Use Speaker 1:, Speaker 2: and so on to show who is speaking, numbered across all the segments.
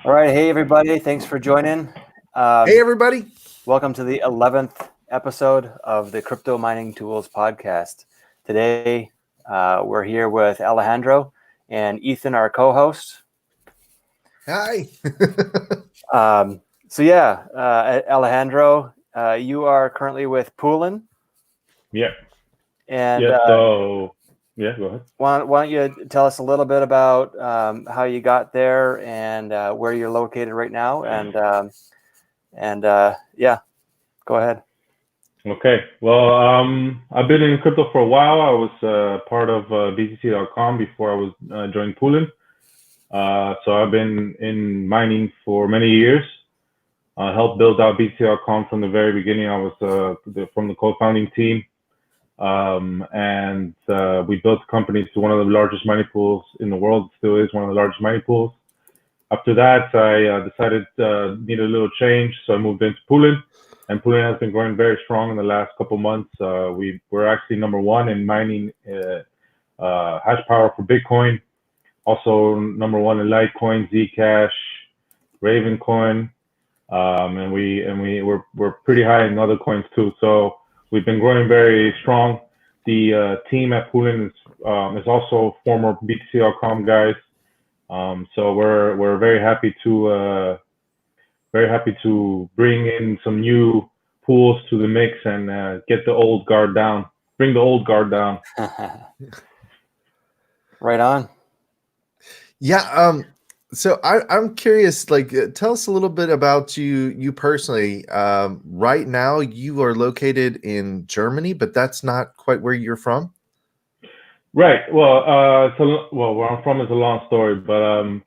Speaker 1: All right. Hey, everybody. Thanks for joining.
Speaker 2: Hey, everybody.
Speaker 1: Welcome to the 11th episode of the Crypto Mining Tools podcast. Today, we're here with Alejandro and Ethan, our co-host.
Speaker 2: Hi.
Speaker 1: Alejandro, you are currently with Poolin.
Speaker 3: Yeah.
Speaker 1: And
Speaker 3: go ahead.
Speaker 1: Why don't you tell us a little bit about how you got there and where you're located right now, go ahead.
Speaker 3: Okay. Well, I've been in crypto for a while. I was part of BTC.com before I was joined Poolin. So I've been in mining for many years. I helped build out BTC.com from the very beginning. I was from the co-founding team. We built the company to one of the largest mining pools in the world. It still is one of the largest mining pools. After that, I decided needed a little change, so I moved into Poolin. And Poolin has been growing very strong in the last couple months. We're actually number one in mining hash power for Bitcoin. Also number one in Litecoin, Zcash, Ravencoin, and we're pretty high in other coins too. So we've been growing very strong. The team at Poolin is also former BTC.com guys. So we're very happy to bring in some new pools to the mix and get the old guard down. Bring the old guard down.
Speaker 1: Right on.
Speaker 2: Yeah. So I'm curious, tell us a little bit about you personally. Right now you are located in Germany, but that's not quite where you're from.
Speaker 3: Right. Well, where I'm from is a long story, but I'm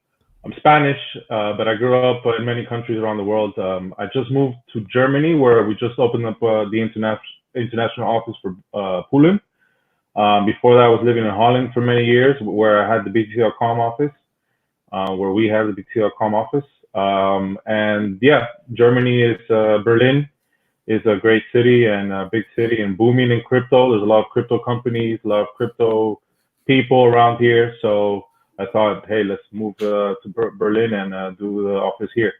Speaker 3: Spanish, but I grew up in many countries around the world. I just moved to Germany, where we just opened up the international office for Poolin. Before that, I was living in Holland for many years, where I had the BTC.com office, where we have the BTC.com office. Germany is Berlin is a great city and a big city and booming in crypto. There's a lot of crypto companies, a lot of crypto people around here. So I thought, hey, let's move to Berlin and do the office here.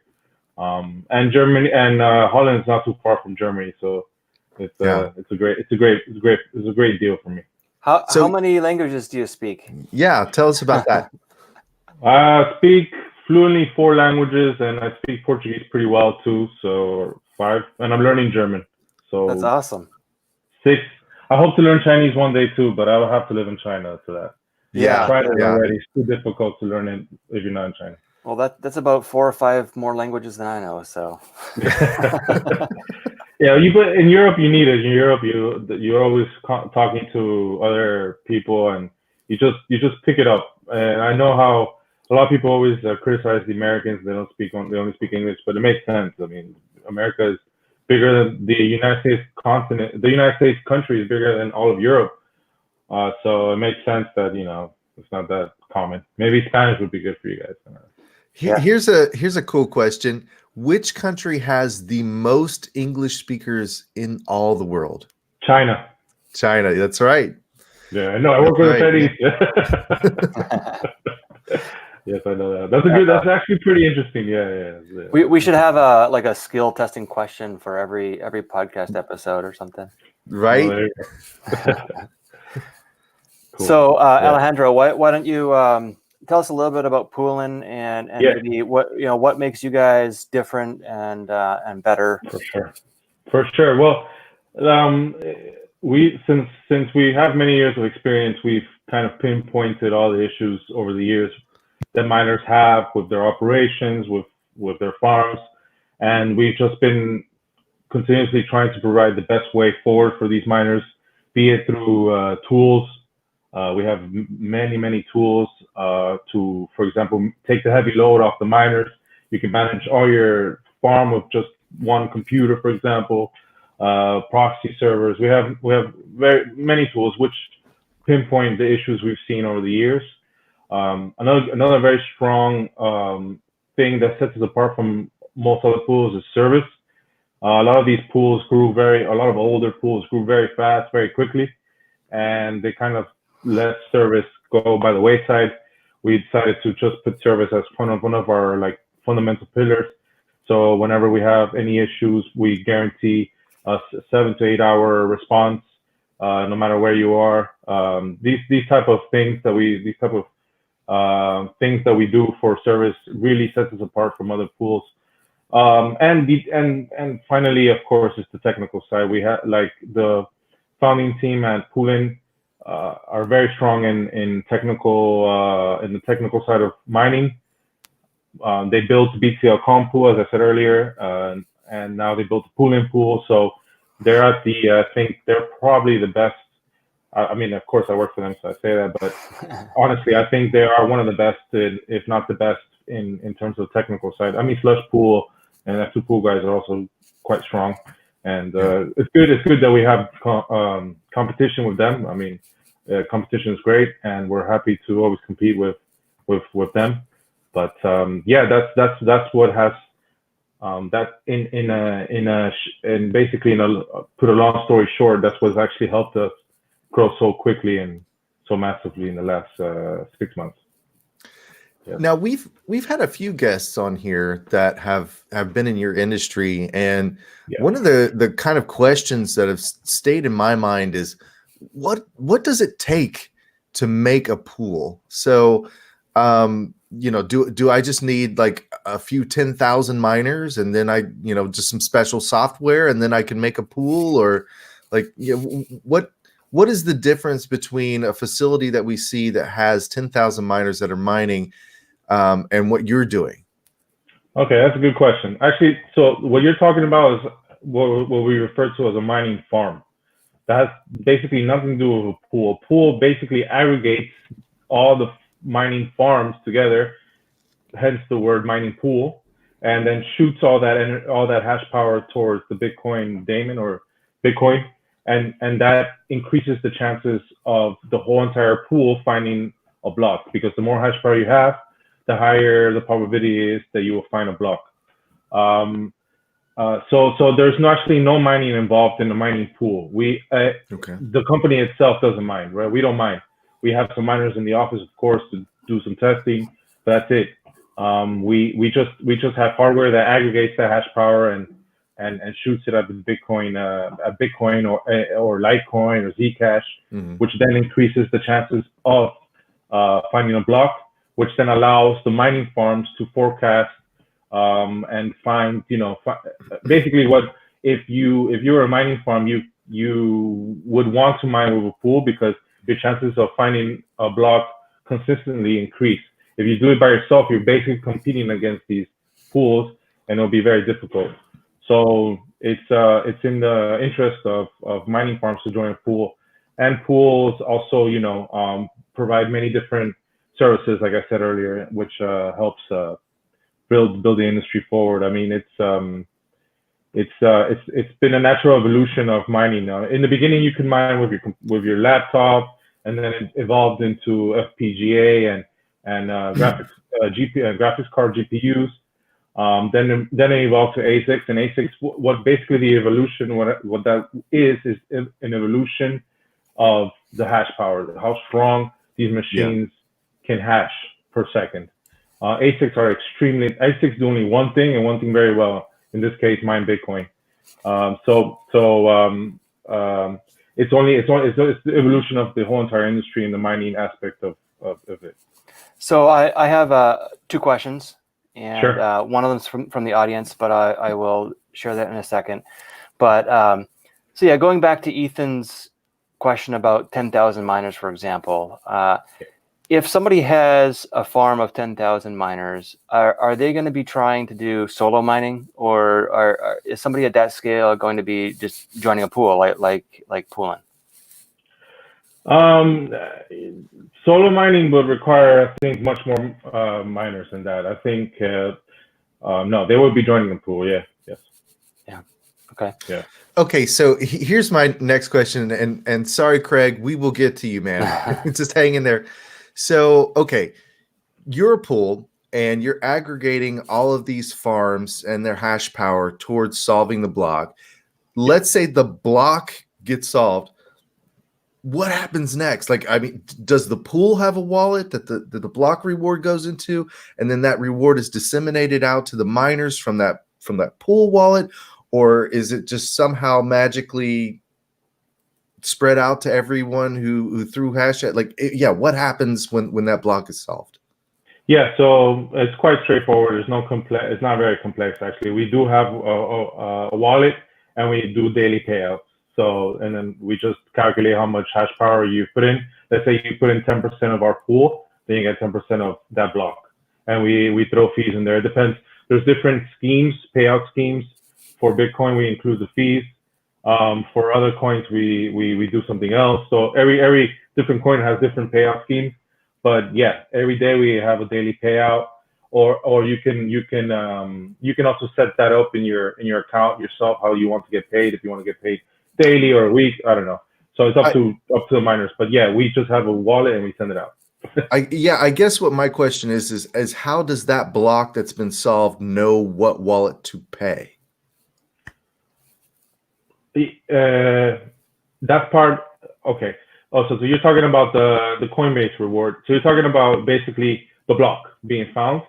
Speaker 3: And Germany and Holland is not too far from Germany, so it's a great deal for me.
Speaker 1: How many languages do you speak?
Speaker 2: Yeah, tell us about that.
Speaker 3: I speak fluently 4 languages, and I speak Portuguese pretty well too, so 5. And I'm learning German. So
Speaker 1: that's awesome.
Speaker 3: 6. I hope to learn Chinese one day too, but I will have to live in China for that.
Speaker 2: Yeah,
Speaker 3: already. It's too difficult to learn it if you're not in China.
Speaker 1: Well, that's about 4 or 5 more languages than I know. So.
Speaker 3: Yeah, but in Europe you need it. In Europe, you're always talking to other people, and you just pick it up. And I know how a lot of people always criticize the Americans. They only speak English, but it makes sense. I mean, America is bigger than the United States continent. The United States country is bigger than all of Europe. So it makes sense that it's not that common. Maybe Spanish would be good for you guys.
Speaker 2: Here's a cool question. Which country has the most English speakers in all the world?
Speaker 3: China.
Speaker 2: China, that's right.
Speaker 3: Yeah, I know. I work with the Chinese. Yes, I know that. That's actually pretty interesting. Yeah.
Speaker 1: We should have a skill testing question for every podcast episode or something.
Speaker 2: Right.
Speaker 1: Cool. So Alejandro, why don't you tell us a little bit about Poolin and maybe what makes you guys different and better?
Speaker 3: For sure. Well, since we have many years of experience, we've kind of pinpointed all the issues over the years that miners have with their operations, with their farms, and we've just been continuously trying to provide the best way forward for these miners, be it through tools. We have many tools to, for example, take the heavy load off the miners. You can manage all your farm with just one computer, for example. Proxy servers. We have very many tools which pinpoint the issues we've seen over the years. Another very strong thing that sets us apart from most other pools is service. A lot of these pools a lot of older pools grew very fast, very quickly, and they kind of let service go by the wayside. We decided to just put service as one of our fundamental pillars. So whenever we have any issues, we guarantee a 7 to 8 hour response, no matter where you are. These type of things that we do for service really sets us apart from other pools. And finally, of course, is the technical side. We have like the founding team at Poolin are very strong in the technical side of mining. They built BCL Com pool, as I said earlier, and now they built the Poolin pool. So they're at the I think they're probably the best. I mean, of course, I work for them, so I say that. But honestly, I think they are one of the best, if not the best, in terms of the technical side. I mean, Slush Pool and F2 Pool guys are also quite strong, and it's good. It's good that we have competition with them. I mean, competition is great, and we're happy to always compete with them. But yeah, that's what has that in basically put a long story short, that's what's actually helped us grow so quickly and so massively in the last 6 months. Yeah.
Speaker 2: Now we've had a few guests on here that have been in your industry, and one of the kind of questions that have stayed in my mind is what does it take to make a pool? So do I just need like a few 10,000 miners and then I just some special software and then I can make a pool? Or like what is the difference between a facility that we see that has 10,000 miners that are mining and what you're doing?
Speaker 3: Okay, that's a good question. Actually, so what you're talking about is what we refer to as a mining farm. That has basically nothing to do with a pool. A pool basically aggregates all the mining farms together, hence the word mining pool, and then shoots all that hash power towards the Bitcoin daemon or Bitcoin, and that increases the chances of the whole entire pool finding a block, because the more hash power you have, the higher the probability is that you will find a block. So there's actually no mining involved in the mining pool. The company itself doesn't mine, right? We don't mine. We have some miners in the office, of course, to do some testing, but that's it. We just have hardware that aggregates that hash power and shoots it at the Bitcoin, or Litecoin or Zcash, which then increases the chances of finding a block, which then allows the mining farms to forecast and find, basically what if you're a mining farm, you would want to mine with a pool because your chances of finding a block consistently increase. If you do it by yourself, you're basically competing against these pools, and it'll be very difficult. So it's in the interest of mining farms to join a pool, and pools also provide many different services, like I said earlier, which helps build the industry forward. I mean, it's been a natural evolution of mining. In the beginning, you could mine with your laptop, and then it evolved into FPGA and graphics card GPUs. Then it evolved to ASICs, and ASICs. What basically the evolution? What that is an evolution of the hash power, how strong these machines can hash per second. ASICs do only one thing and one thing very well. In this case, mine Bitcoin. It's the evolution of the whole entire industry and the mining aspect of it.
Speaker 1: So I have two questions, and
Speaker 3: Sure.
Speaker 1: One of them's from the audience, but I will share that in a second. But so yeah, going back to Ethan's question about 10,000 miners, for example, if somebody has a farm of 10,000 miners, are they going to be trying to do solo mining, or is somebody at that scale going to be just joining a pool like Poolin?
Speaker 3: Solo mining would require, I think, much more miners than that. I think no, they would be joining the pool. Yeah. Yes.
Speaker 1: Yeah. Okay.
Speaker 3: Yeah.
Speaker 2: Okay, so here's my next question, and sorry, Craig, we will get to you, man. Just hang in there. So, okay, you're a pool, and you're aggregating all of these farms and their hash power towards solving the block. Let's say the block gets solved. what happens next? Like, I mean, does the pool have a wallet that the block reward goes into, and then that reward is disseminated out to the miners from that pool wallet, or is it just somehow magically spread out to everyone who threw hash? Yeah, what happens when that block is solved?
Speaker 3: Yeah, so it's quite straightforward. There's no complex. It's not very complex actually. We do have a wallet, and we do daily payouts. So, and then we just calculate how much hash power you put in. Let's say you put in 10% of our pool, then you get 10% of that block, and we throw fees in there. It depends. There's different schemes, payout schemes. For Bitcoin, we include the fees. For other coins, we do something else. So every different coin has different payout schemes. But yeah, every day we have a daily payout, or you can also set that up in your account yourself how you want to get paid. If you want to get paid daily or a week, I don't know. So it's up to the miners. But yeah, we just have a wallet and we send it out.
Speaker 2: I guess what my question is how does that block that's been solved know what wallet to pay?
Speaker 3: That part, okay. Also, so you're talking about the Coinbase reward. So you're talking about basically the block being found.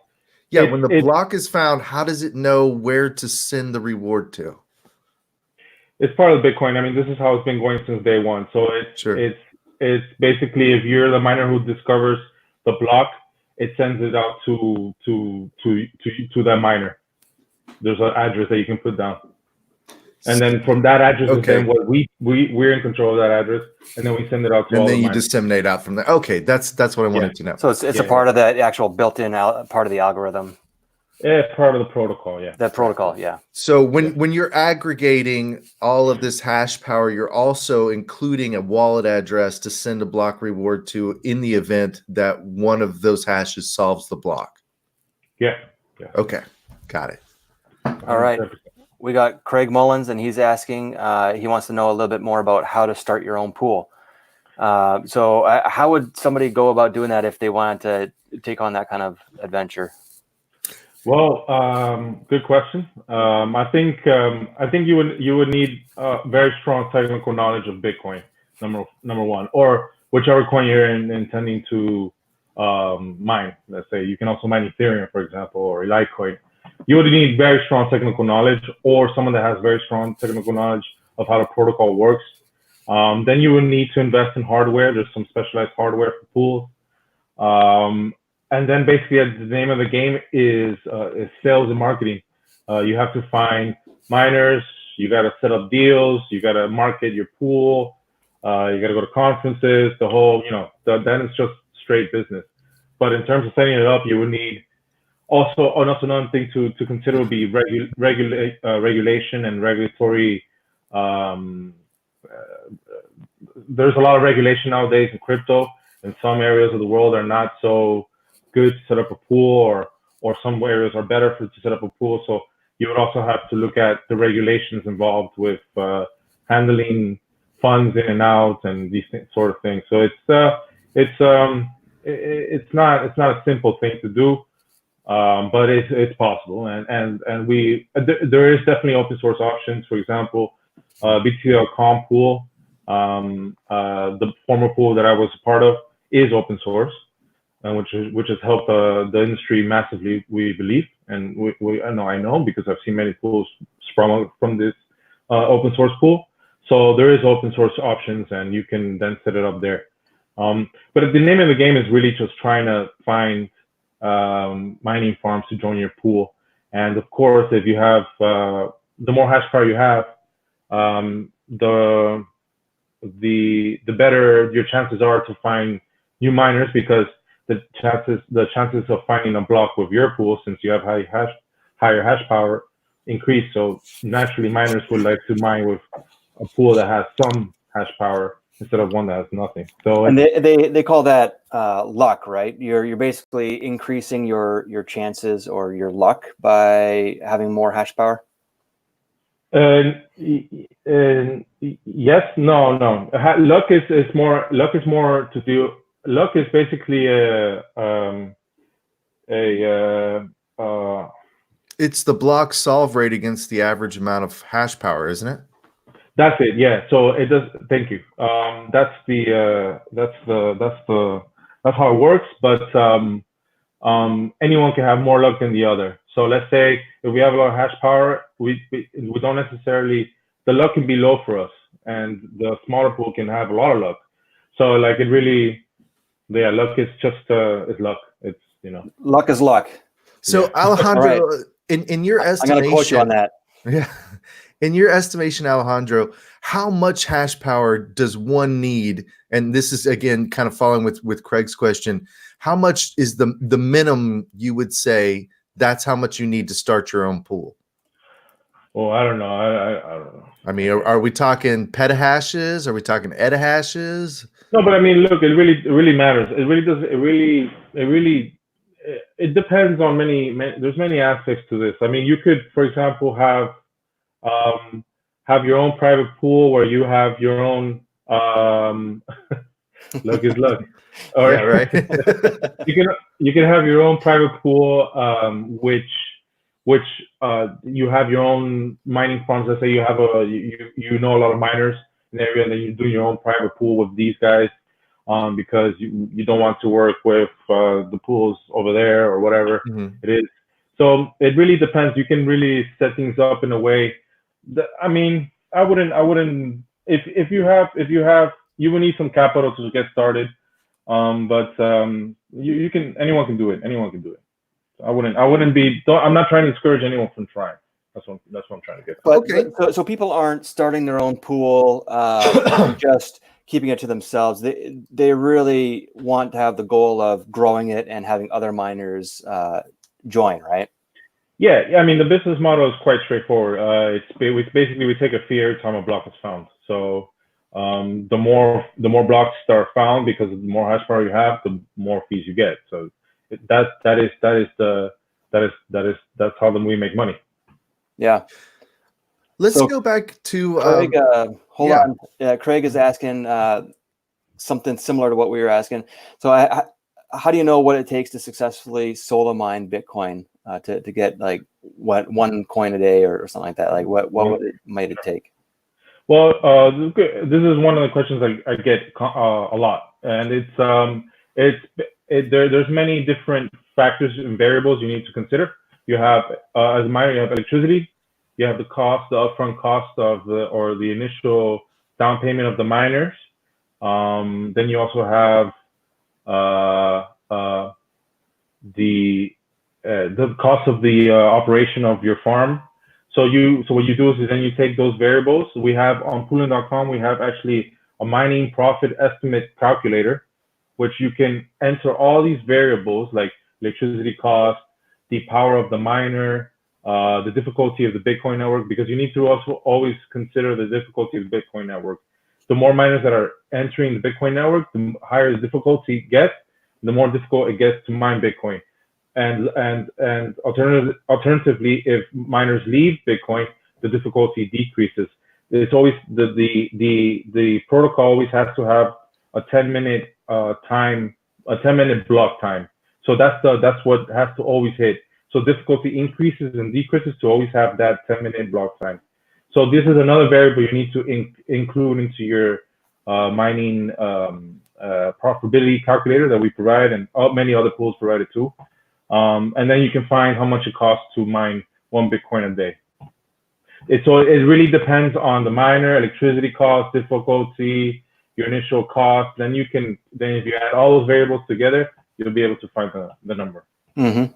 Speaker 2: Yeah, when the block is found, how does it know where to send the reward to?
Speaker 3: It's part of Bitcoin. I mean, this is how it's been going since day one. So it's basically, if you're the miner who discovers the block, it sends it out to that miner. There's an address that you can put down. And then from that address, then what we're in control of that address, and then we send it out to all the miners. And then you
Speaker 2: disseminate out from there. Okay, that's what I wanted to know.
Speaker 1: So it's a part of that actual built-in part of the algorithm.
Speaker 3: Yeah, it's part of the protocol. Yeah,
Speaker 1: that protocol. Yeah.
Speaker 2: So when you're aggregating all of this hash power, you're also including a wallet address to send a block reward to in the event that one of those hashes solves the block.
Speaker 3: Yeah.
Speaker 2: Okay, got it.
Speaker 1: All right. We got Craig Mullins, and he's asking, he wants to know a little bit more about how to start your own pool. So how would somebody go about doing that if they wanted to take on that kind of adventure?
Speaker 3: Well, good question. I think you would need very strong technical knowledge of Bitcoin, number one, or whichever coin you're intending to mine. Let's say you can also mine Ethereum, for example, or Litecoin. You would need very strong technical knowledge, or someone that has very strong technical knowledge of how the protocol works. Then you would need to invest in hardware. There's some specialized hardware for pools. And then basically the name of the game is sales and marketing. You have to find miners. You got to set up deals. You got to market your pool. You got to go to conferences. The whole, then it's just straight business. But in terms of setting it up, you would need also another thing to consider would be regulation and regulatory. There's a lot of regulation nowadays in crypto. In some areas of the world are not so good to set up a pool, or some areas are better to set up a pool. So you would also have to look at the regulations involved with handling funds in and out and these sort of things. So it's not a simple thing to do. But it's possible, and there is definitely open source options. For example, BTC.com pool, the former pool that I was a part of, is open source, and which has helped the industry massively, we believe, and I know because I've seen many pools sprung from this open source pool. So there is open source options, and you can then set it up there. But the name of the game is really just trying to find mining farms to join your pool. And of course, if you have the more hash power you have, the better your chances are to find new miners, because the chances of finding a block with your pool, since you have higher hash power, increase. So naturally, miners would like to mine with a pool that has some hash power instead of one that has nothing. So,
Speaker 1: and they call that luck, right? You're basically increasing your chances or your luck by having more hash power.
Speaker 3: Yes, no. Luck is more to do. Luck is basically
Speaker 2: it's the block solve rate against the average amount of hash power, isn't it?
Speaker 3: That's it. Yeah. So it does. Thank you. That's how it works. But anyone can have more luck than the other. So let's say if we have a lot of hash power, we don't necessarily, the luck can be low for us, and the smaller pool can have a lot of luck. So like it really, yeah, luck is just it's luck. It's
Speaker 1: luck is luck.
Speaker 2: So
Speaker 3: Yeah.
Speaker 2: Alejandro,
Speaker 1: All right.
Speaker 2: in your
Speaker 1: I'm
Speaker 2: estimation,
Speaker 1: going to quote you on that.
Speaker 2: Yeah. In your estimation, Alejandro, how much hash power does one need? And this is again kind of following with Craig's question. How much is the minimum you would say that's how much you need to start your own pool?
Speaker 3: Well, I don't know. I don't know.
Speaker 2: I mean, are we talking petahashes? Are we talking etahashes?
Speaker 3: No, but I mean, look, it really matters. It really does. It depends on there's many aspects to this. I mean, you could, for example, have your own private pool where you have your own luck is luck. Or
Speaker 2: Yeah, right.
Speaker 3: you can have your own private pool, which you have your own mining farms. Let's say you have you know a lot of miners in the area, and then you're doing your own private pool with these guys, because you don't want to work with the pools over there or whatever it is. So it really depends. You can really set things up in a way that, I mean, I wouldn't if you have you will need some capital to get started, but you can, anyone can do it. I wouldn't be. I'm not trying to discourage anyone from trying. That's what I'm trying to get.
Speaker 1: But,
Speaker 2: Okay.
Speaker 1: so people aren't starting their own pool, just keeping it to themselves. They really want to have the goal of growing it and having other miners join, right?
Speaker 3: Yeah, I mean, the business model is quite straightforward. It's basically we take a fee every time a block is found. So the more blocks that are found, because the more hash power you have, the more fees you get. So that's how we make money.
Speaker 1: Yeah.
Speaker 2: Let's go back to
Speaker 1: Craig. Hold on. Craig is asking something similar to what we were asking. So how do you know what it takes to successfully solo mine Bitcoin to get like what 1 coin a day or something like that? Like what might it take?
Speaker 3: Well, this is one of the questions I get a lot, and there's many different factors and variables you need to consider. You have as a miner, you have electricity, you have the upfront cost of the initial down payment of the miners. Then you also have the cost of the operation of your farm. So what you do is then you take those variables. We have on Poolin.com, we have actually a mining profit estimate calculator, which you can enter all these variables like electricity cost, the power of the miner, the difficulty of the Bitcoin network, because you need to also always consider the difficulty of the Bitcoin network. The more miners that are entering the Bitcoin network, the higher the difficulty gets, the more difficult it gets to mine Bitcoin. And alternatively, if miners leave Bitcoin, the difficulty decreases. It's always the protocol always has to have a 10-minute time, a 10-minute block time. So that's what has to always hit. So difficulty increases and decreases to always have that 10-minute block time. So this is another variable you need to include into your mining profitability calculator that we provide, and many other pools provide it too. And then you can find how much it costs to mine 1 Bitcoin a day. It really depends on the miner, electricity cost, difficulty, your initial cost. Then if you add all those variables together, you'll be able to find the number.
Speaker 1: Mm-hmm.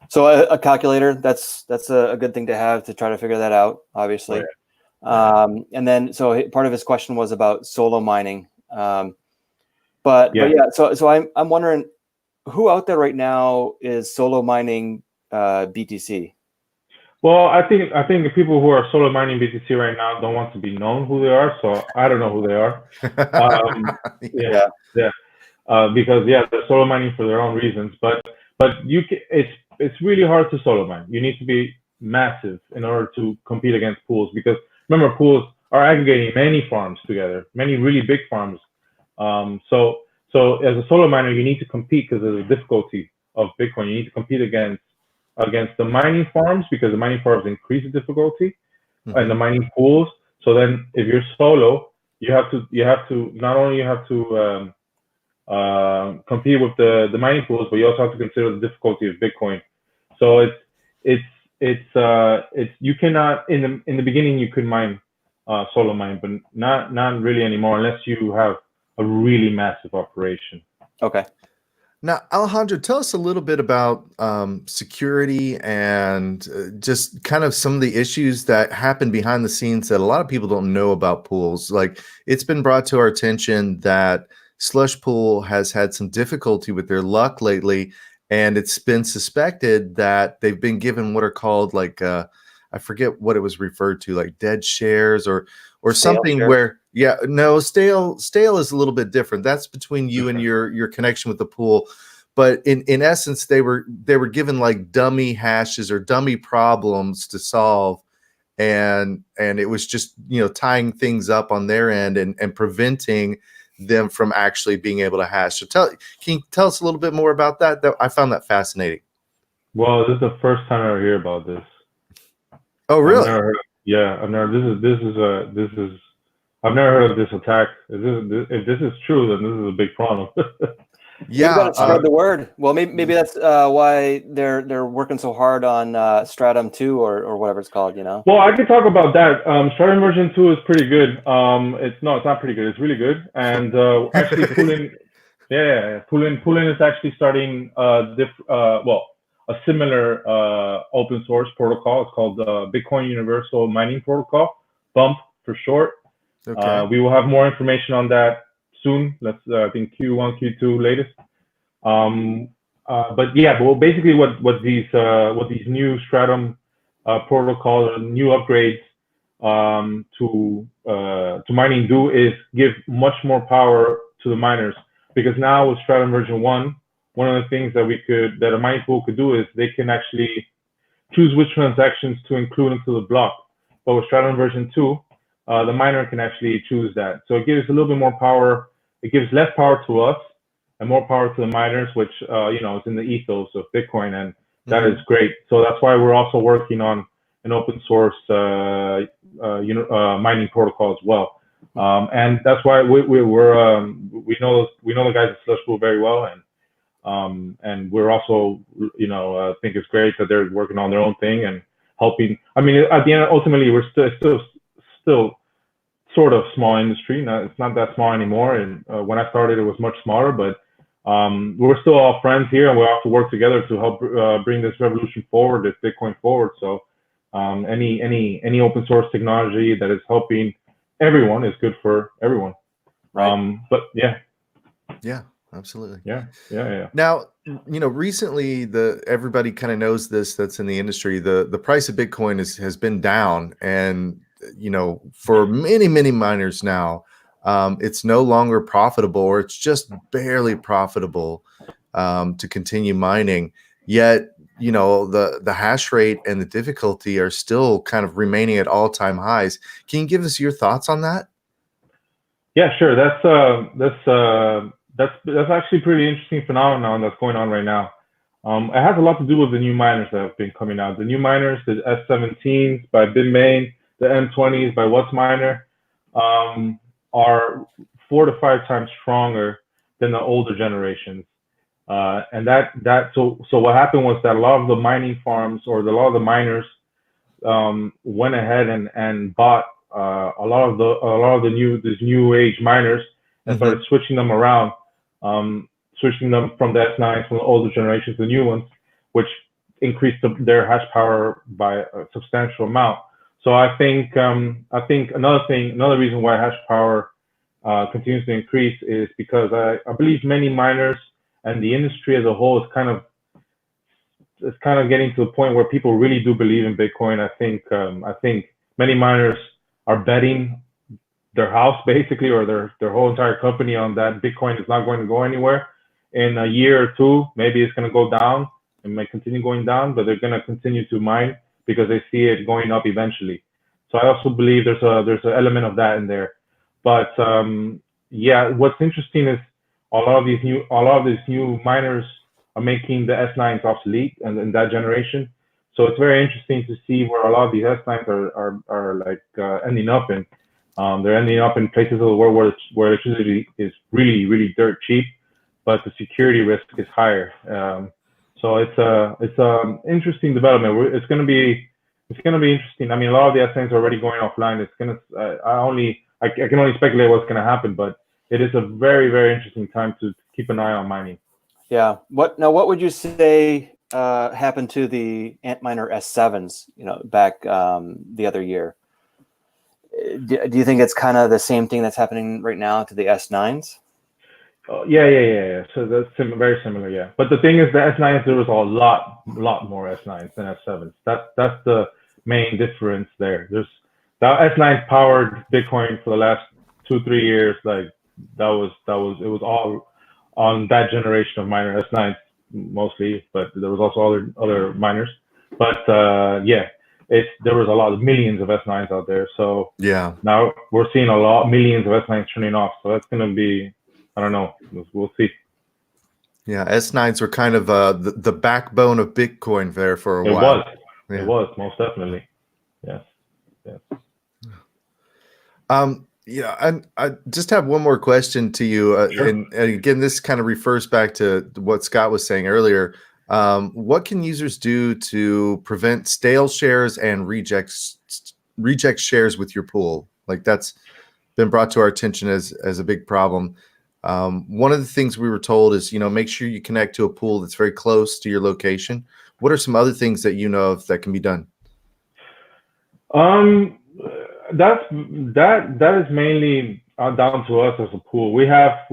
Speaker 1: So a calculator, that's a good thing to have to try to figure that out, obviously. Oh, yeah. And then, so part of his question was about solo mining. But yeah, so I'm wondering, who out there right now is solo mining BTC?
Speaker 3: Well, I think the people who are solo mining BTC right now don't want to be known who they are, so I don't know who they are. Because they're solo mining for their own reasons. But it's really hard to solo mine. You need to be massive in order to compete against pools, because remember, pools are aggregating many farms together, many really big farms. So as a solo miner, you need to compete because of the difficulty of Bitcoin. You need to compete against the mining farms, because the mining farms increase the difficulty, and the mining pools. So then, if you're solo, you have to not only compete with the mining pools, but you also have to consider the difficulty of Bitcoin. So you cannot in the beginning you could mine solo mine, but not really anymore unless you have a really massive operation.
Speaker 1: Okay.
Speaker 2: Now, Alejandro, tell us a little bit about security and just kind of some of the issues that happen behind the scenes that a lot of people don't know about pools. Like, it's been brought to our attention that Slush Pool has had some difficulty with their luck lately, and it's been suspected that they've been given what are called like I forget what it was referred to, like dead shares or
Speaker 1: Stale
Speaker 2: something
Speaker 1: shares?
Speaker 2: where stale is a little bit different. That's between you and your connection with the pool. But in essence, they were given like dummy hashes or dummy problems to solve, and it was just tying things up on their end and preventing them from actually being able to hash. So can you tell us a little bit more about that? I found that fascinating.
Speaker 3: Well, this is the first time I ever hear about this.
Speaker 2: Oh, really?
Speaker 3: I've never. I've never heard of this attack. If this is true, then this is a big problem.
Speaker 1: Yeah, you got to spread the word. Well, maybe that's why they're working so hard on Stratum 2 or whatever it's called.
Speaker 3: Well, I can talk about that. Stratum version 2 is pretty good. It's not pretty good. It's really good. And actually, Poolin is actually starting a similar open source protocol. It's called Bitcoin Universal Mining Protocol, BUMP for short.
Speaker 2: Okay.
Speaker 3: We will have more information on that soon. I think Q1, Q2 latest. But basically what these new Stratum protocols, new upgrades to mining do is give much more power to the miners, because now with Stratum version 1, one of the things that a mining pool could do is they can actually choose which transactions to include into the block. But with Stratum version 2, the miner can actually choose that. So it gives a little bit more power. It gives less power to us and more power to the miners, which is in the ethos of Bitcoin, and that is great. So that's why we're also working on an open source mining protocol as well. And that's why we know the guys at Slush Pool very well, and we're also think it's great that they're working on their own thing and helping. I mean, at the end, ultimately, we're still sort of small industry. It's not that small anymore. And when I started, it was much smaller, but we're still all friends here, and we have to work together to help bring this revolution forward, this Bitcoin forward. So any open source technology that is helping everyone is good for everyone.
Speaker 1: Right.
Speaker 3: But yeah.
Speaker 2: Yeah, absolutely.
Speaker 3: Yeah.
Speaker 2: Now, recently everybody kind of knows this that's in the industry. The price of Bitcoin has been down, and for many miners now, it's no longer profitable, or it's just barely profitable to continue mining. Yet, the hash rate and the difficulty are still kind of remaining at all-time highs. Can you give us your thoughts on that?
Speaker 3: Yeah, sure. That's actually a pretty interesting phenomenon that's going on right now. It has a lot to do with the new miners that have been coming out. The new miners, the S17s by Bitmain, the M20s by WhatsMiner, are 4 to 5 times stronger than the older generations. And so what happened was that a lot of the mining farms, or a lot of the miners, went ahead and bought a lot of these new age miners and started switching them around, switching them from the S9s, from the older generations to the new ones, which increased their hash power by a substantial amount. So I think another reason why hash power continues to increase is because I believe many miners and the industry as a whole is kind of getting to the point where people really do believe in Bitcoin. I think many miners are betting their house basically, or their whole entire company, on that Bitcoin is not going to go anywhere. In a year or two, maybe it's going to go down. It might continue going down, but they're going to continue to mine because they see it going up eventually. So I also believe there's an element of that in there. But what's interesting is a lot of these new miners are making the S9s obsolete and in that generation. So it's very interesting to see where a lot of these S9s are like ending up in. They're ending up in places of the world where electricity is really, really dirt cheap, but the security risk is higher. So it's a interesting development. It's going to be interesting. I mean, a lot of the S9s are already going offline. It's going to I can only speculate what's going to happen, but it is a very, very interesting time to keep an eye on mining.
Speaker 1: Yeah. What would you say happened to the Antminer S7s? Back the other year. Do you think it's kind of the same thing that's happening right now to the S9s?
Speaker 3: Yeah. So that's very similar, yeah. But the thing is, the S9s, there was a lot more S9s than S7s. That's the main difference there. The S9s powered Bitcoin for the last 2-3 years. Like it was all on that generation of miner S9s mostly, but there was also other miners. But yeah, there was a lot of millions of S9s out there. So
Speaker 2: yeah,
Speaker 3: now we're seeing millions of S9s turning off. So that's going to be, I don't know, we'll see.
Speaker 2: Yeah, S9s were kind of the backbone of Bitcoin there for a while.
Speaker 3: It was most definitely. Yes.
Speaker 2: Yeah, and I just have one more question to you,
Speaker 3: Sure.
Speaker 2: and again, this kind of refers back to what Scott was saying earlier. What can users do to prevent stale shares and reject shares with your pool? Like that's been brought to our attention as a big problem. One of the things we were told is, make sure you connect to a pool that's very close to your location. What are some other things that you know of that can be done?
Speaker 3: That is mainly down to us as a pool. We have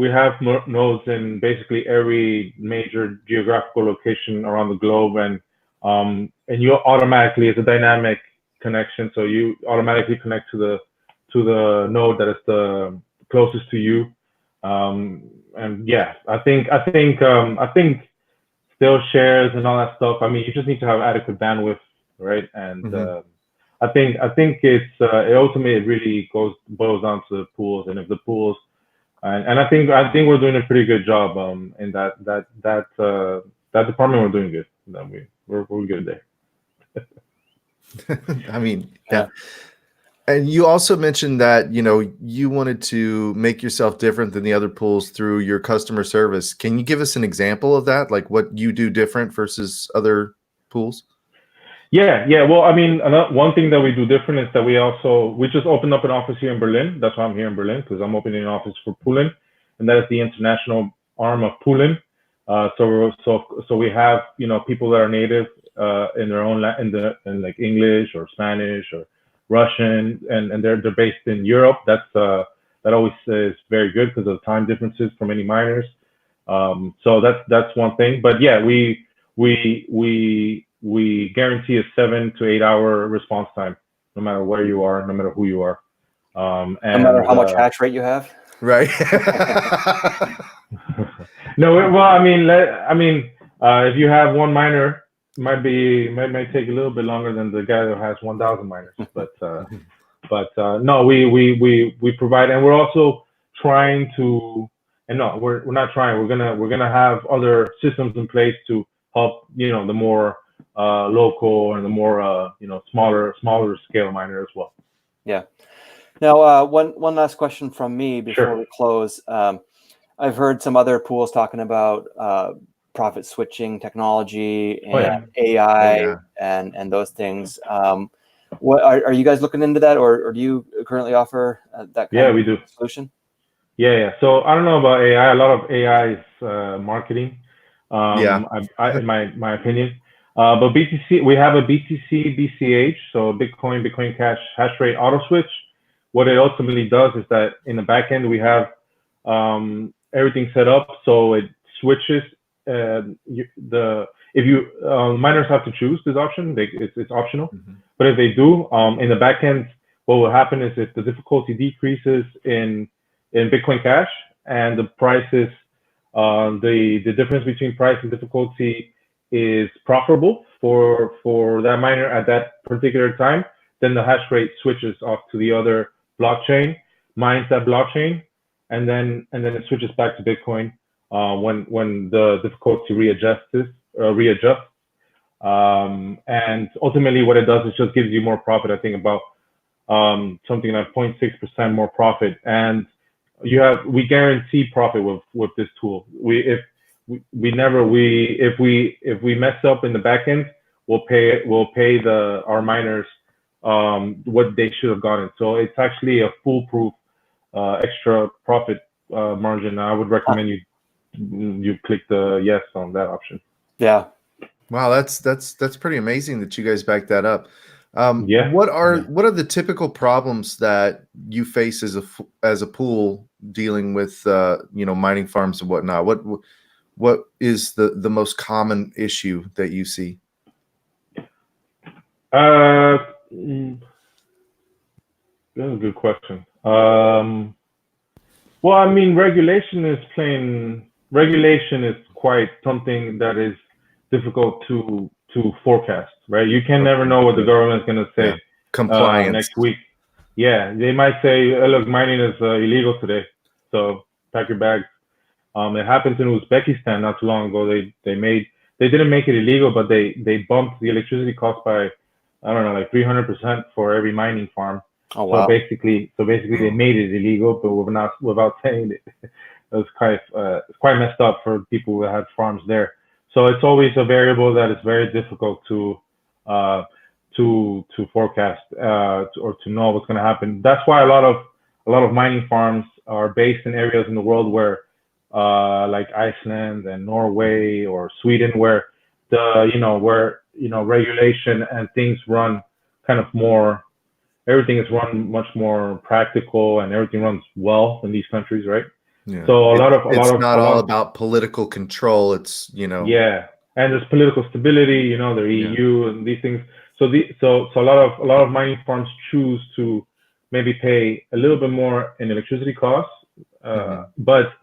Speaker 3: nodes in basically every major geographical location around the globe, and you automatically, it's a dynamic connection, so you automatically connect to the node that is the closest to you. And yeah, I think still shares and all that stuff. I mean, you just need to have adequate bandwidth, right? And I think it ultimately really boils down to the pools, and if the pools, and I think we're doing a pretty good job in that department. We're doing good. We're good there.
Speaker 2: I mean, yeah. And you also mentioned that you wanted to make yourself different than the other pools through your customer service. Can you give us an example of that, like what you do different versus other pools?
Speaker 3: Yeah. Well, I mean, one thing that we do different is that we just opened up an office here in Berlin. That's why I'm here in Berlin, because I'm opening an office for Poolin, and that is the international arm of Poolin. So we have people that are native in their own in like English or Spanish or Russian, and they're based in Europe. That always is very good because of the time differences for many miners. So that's one thing. But yeah, we guarantee a 7 to 8 hour response time, no matter where you are, no matter who you are, and
Speaker 1: no matter how much hash rate you have.
Speaker 2: Right.
Speaker 3: No, well, I mean, if you have one miner, might take a little bit longer than the guy that has 1,000 miners. But no, we provide, and we're also trying to, and no, we're not trying. We're gonna have other systems in place to help the more local and the more smaller scale miner as well.
Speaker 1: Yeah. Now, one last question from me before we close. I've heard some other pools talking about profit switching technology and AI and those things. What are you guys looking into that, or do you currently offer that kind
Speaker 3: we do.
Speaker 1: solution?
Speaker 3: Yeah. So I don't know about AI. A lot of AI is marketing. In my opinion. But BTC, we have a BTC BCH, so Bitcoin Cash hash rate auto switch. What it ultimately does is that in the back end we have everything set up so it switches. Miners have to choose this option. It's optional, but if they do, in the back end, what will happen is if the difficulty decreases in Bitcoin Cash and the prices, the difference between price and difficulty is profitable for that miner at that particular time, then the hash rate switches off to the other blockchain, mines that blockchain, and then it switches back to Bitcoin when the difficulty readjusts. And ultimately, what it does is just gives you more profit. I think about something like 0.6% more profit, and we guarantee profit with this tool. If we mess up in the back end, we'll pay our miners what they should have gotten. So it's actually a foolproof extra profit margin. I would recommend you click the yes on that option.
Speaker 1: Yeah.
Speaker 2: Wow, that's pretty amazing that you guys back that up.
Speaker 3: Yeah.
Speaker 2: What are the typical problems that you face as a pool dealing with mining farms and whatnot? What is the most common issue that you see?
Speaker 3: That's a good question. Well, I mean, regulation is quite something that is difficult to forecast, right? You can never know what the government is going to say.
Speaker 2: Compliance
Speaker 3: next week. Yeah, they might say, oh, look, mining is illegal today, so pack your bags. It happened in Uzbekistan not too long ago. They didn't make it illegal, but they bumped the electricity cost by, I don't know, like 300% for every mining farm.
Speaker 1: Oh wow.
Speaker 3: So basically they made it illegal, but without saying it. It was quite messed up for people who had farms there. So it's always a variable that is very difficult to forecast or to know what's going to happen. That's why a lot of mining farms are based in areas in the world where like Iceland and Norway or Sweden, where regulation and things run kind of more. Everything is run much more practical, and everything runs well in these countries, right?
Speaker 2: Yeah.
Speaker 3: So
Speaker 2: it's not all about political control. It's
Speaker 3: yeah, and there's political stability. The EU and these things. So a lot of mining farms choose to maybe pay a little bit more in electricity costs, but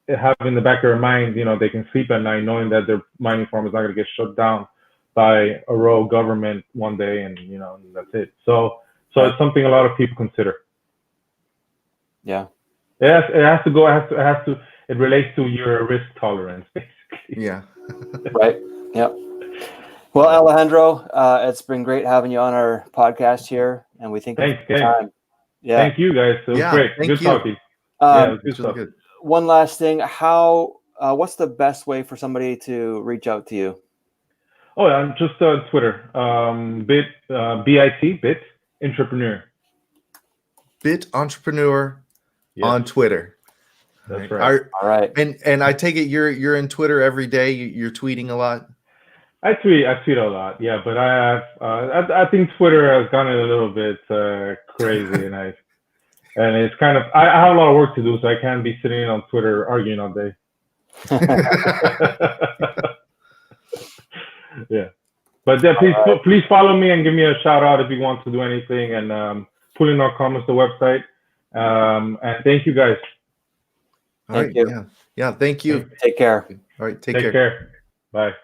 Speaker 3: have in the back of their mind, they can sleep at night knowing that their mining farm is not going to get shut down by a rogue government one day, and that's it. So it's something a lot of people consider.
Speaker 1: Yeah.
Speaker 3: It relates to your risk tolerance, basically.
Speaker 2: Yeah.
Speaker 1: Right. Yep. Well, Alejandro, it's been great having you on our podcast here, and we think
Speaker 3: Thanks,
Speaker 1: it's time. Yeah.
Speaker 3: Thank you, guys. It was great. Good talking. Yeah, good stuff.
Speaker 2: Good.
Speaker 1: One last thing. What's the best way for somebody to reach out to you?
Speaker 3: Oh, I'm just Twitter. BIT entrepreneur.
Speaker 2: Bit entrepreneur on Twitter.
Speaker 3: That's right.
Speaker 1: All right.
Speaker 2: And I take it you're in Twitter every day. You're tweeting a lot.
Speaker 3: I tweet a lot. Yeah, but I think Twitter has gotten a little bit crazy, and it's kind of I have a lot of work to do, so I can't be sitting on Twitter arguing all day. Yeah, but please follow me and give me a shout out if you want to do anything, and Poolin.com is the website. And thank you guys.
Speaker 1: Thank you.
Speaker 2: Yeah. Thank you.
Speaker 1: Take care.
Speaker 2: All right.
Speaker 3: Take care. Bye.